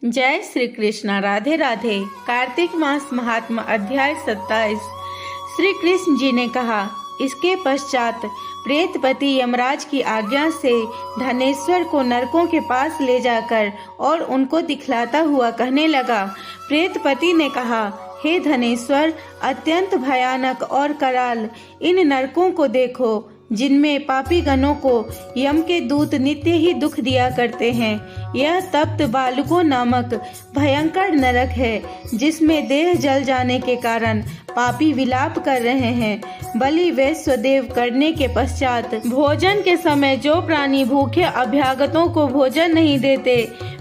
जय श्री कृष्ण। राधे राधे। कार्तिक मास महात्मा अध्याय 27। श्री कृष्ण जी ने कहा, इसके पश्चात प्रेतपति यमराज की आज्ञा से धनेश्वर को नरकों के पास ले जाकर और उनको दिखलाता हुआ कहने लगा। प्रेतपति ने कहा, हे धनेश्वर, अत्यंत भयानक और कराल इन नरकों को देखो, जिनमें पापी गणों को यम के दूत नित्य ही दुख दिया करते हैं। यह तप्त बालुकों नामक भयंकर नरक है, जिसमें देह जल जाने के कारण पापी विलाप कर रहे हैं। बलि वैश्वदेव करने के पश्चात भोजन के समय जो प्राणी भूखे अभ्यागतों को भोजन नहीं देते,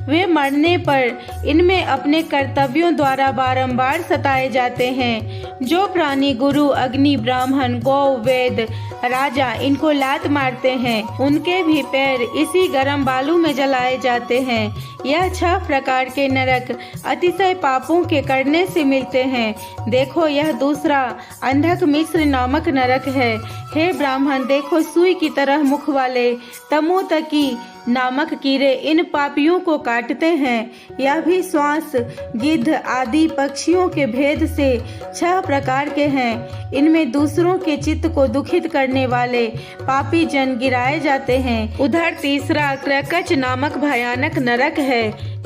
वे मरने पर इनमें अपने कर्तव्यों द्वारा बारंबार सताए जाते हैं। जो प्राणी गुरु, अग्नि, ब्राह्मण, गौ, वेद, राजा इनको लात मारते हैं, उनके भी पैर इसी गर्म बालू में जलाए जाते हैं। यह 6 प्रकार के नरक अतिशय पापों के करने से मिलते हैं। देखो, यह दूसरा अंधक मिश्र नामक नरक है। हे ब्राह्मण, देखो, सुई की तरह मुख वाले तमोतकी नामक कीड़े इन पापियों को काटते हैं। यह भी श्वास, गिद्ध आदि पक्षियों के भेद से 6 प्रकार के हैं। इनमें दूसरों के चित्त को दुखित करने वाले पापी जन गिराए जाते हैं। उधर तीसरा क्रकच नामक भयानक नरक है।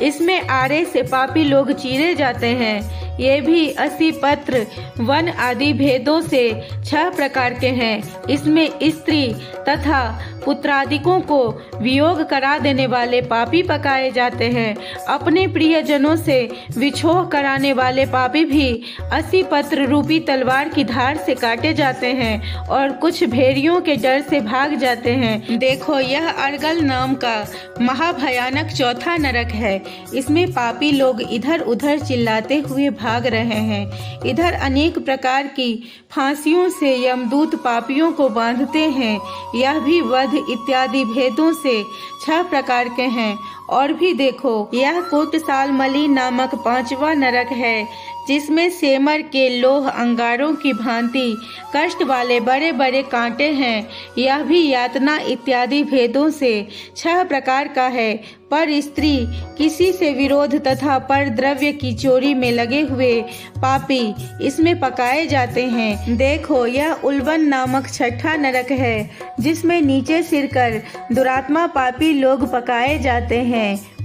इसमें आरे से पापी लोग चीरे जाते हैं। ये भी 80 पत्र, वन आदि भेदों से 6 प्रकार के हैं। इसमें स्त्री तथा पुत्रादिकों को वियोग करा देने वाले पापी पकाए जाते हैं। अपने प्रियजनों से विछोह कराने वाले पापी भी 80 पत्र रूपी तलवार की धार से काटे जाते हैं और कुछ भेड़ियों के डर से भाग जाते हैं। देखो, यह अर्गल नाम का महाभयानक चौथा नरक है। इसमें पापी लोग इधर उधर चिल्लाते हुए भाग रहे हैं। इधर अनेक प्रकार की फांसियों से यमदूत पापियों को बांधते हैं। यह भी वध इत्यादि भेदों से 6 प्रकार के हैं। और भी देखो, यह कोटसालमली नामक 5वां नरक है, जिसमें सेमर के लोह अंगारों की भांति कष्ट वाले बड़े बड़े कांटे हैं। यह भी यातना इत्यादि भेदों से 6 प्रकार का है। पर स्त्री, किसी से विरोध तथा पर द्रव्य की चोरी में लगे हुए पापी इसमें पकाए जाते हैं। देखो, यह उल्बन नामक 6ठा नरक है, जिसमें नीचे सिरकर दुरात्मा पापी लोग पकाए जाते हैं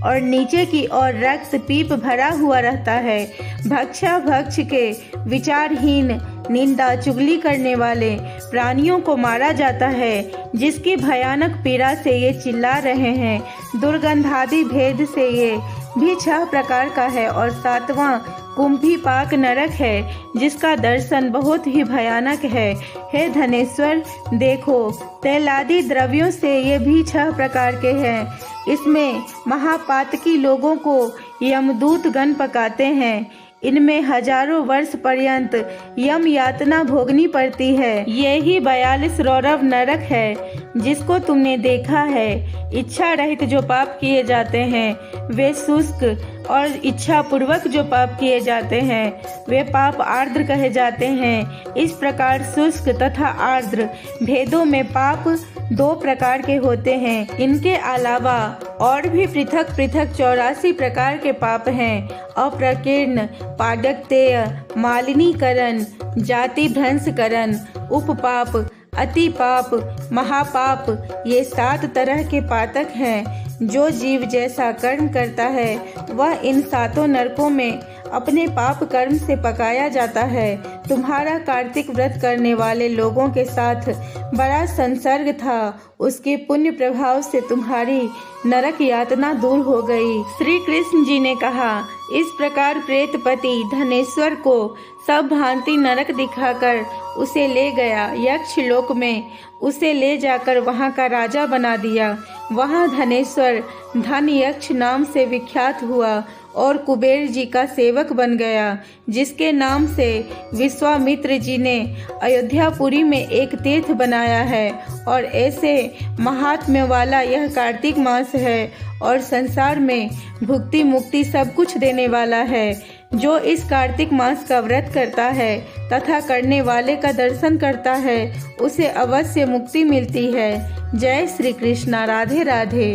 और नीचे की ओर रक्त पीप भरा हुआ रहता है। भक्षा भक्ष के विचारहीन निंदा चुगली करने वाले प्राणियों को मारा जाता है, जिसकी भयानक पीड़ा से ये चिल्ला रहे हैं। दुर्गंधादि भेद से ये भी 6 प्रकार का है। और 7वां कुंभीपाक नरक है, जिसका दर्शन बहुत ही भयानक है। हे धनेश्वर, देखो, तैलादि द्रव्यों से ये भी 6 प्रकार के हैं। इसमें महापातकी लोगों को यमदूत गण पकाते हैं। इनमें हजारों वर्ष पर्यंत यम यातना भोगनी पड़ती है। ये ही 42 रौरव नरक है, जिसको तुमने देखा है। इच्छा रहित जो पाप किए जाते हैं वे शुष्क, और इच्छा पूर्वक जो पाप किए जाते हैं वे पाप आर्द्र कहे जाते हैं। इस प्रकार शुष्क तथा आर्द्र भेदों में पाप 2 प्रकार के होते हैं। इनके अलावा और भी पृथक पृथक 84 प्रकार के पाप हैं। अप्रकीर्ण, पादकतेय, मालिनीकरण, जाति भ्रंशकरण, उपपाप, अति पाप, महापाप, ये 7 तरह के पातक हैं। जो जीव जैसा कर्म करता है वह इन 7 नरकों में अपने पाप कर्म से पकाया जाता है। तुम्हारा कार्तिक व्रत करने वाले लोगों के साथ बड़ा संसर्ग था, उसके पुण्य प्रभाव से तुम्हारी नरक यातना दूर हो गई। श्री कृष्ण जी ने कहा, इस प्रकार प्रेतपति धनेश्वर को सब भांति नरक दिखाकर उसे ले गया। यक्ष लोक में उसे ले जाकर वहां का राजा बना दिया। वहां धनेश्वर धन यक्ष नाम से विख्यात हुआ और कुबेर जी का सेवक बन गया, जिसके नाम से विश्वामित्र जी ने अयोध्यापुरी में एक तीर्थ बनाया है। और ऐसे महात्म्य वाला यह कार्तिक मास है और संसार में भुक्ति मुक्ति सब कुछ देने वाला है। जो इस कार्तिक मास का व्रत करता है तथा करने वाले का दर्शन करता है, उसे अवश्य मुक्ति मिलती है। जय श्री कृष्ण। राधे राधे।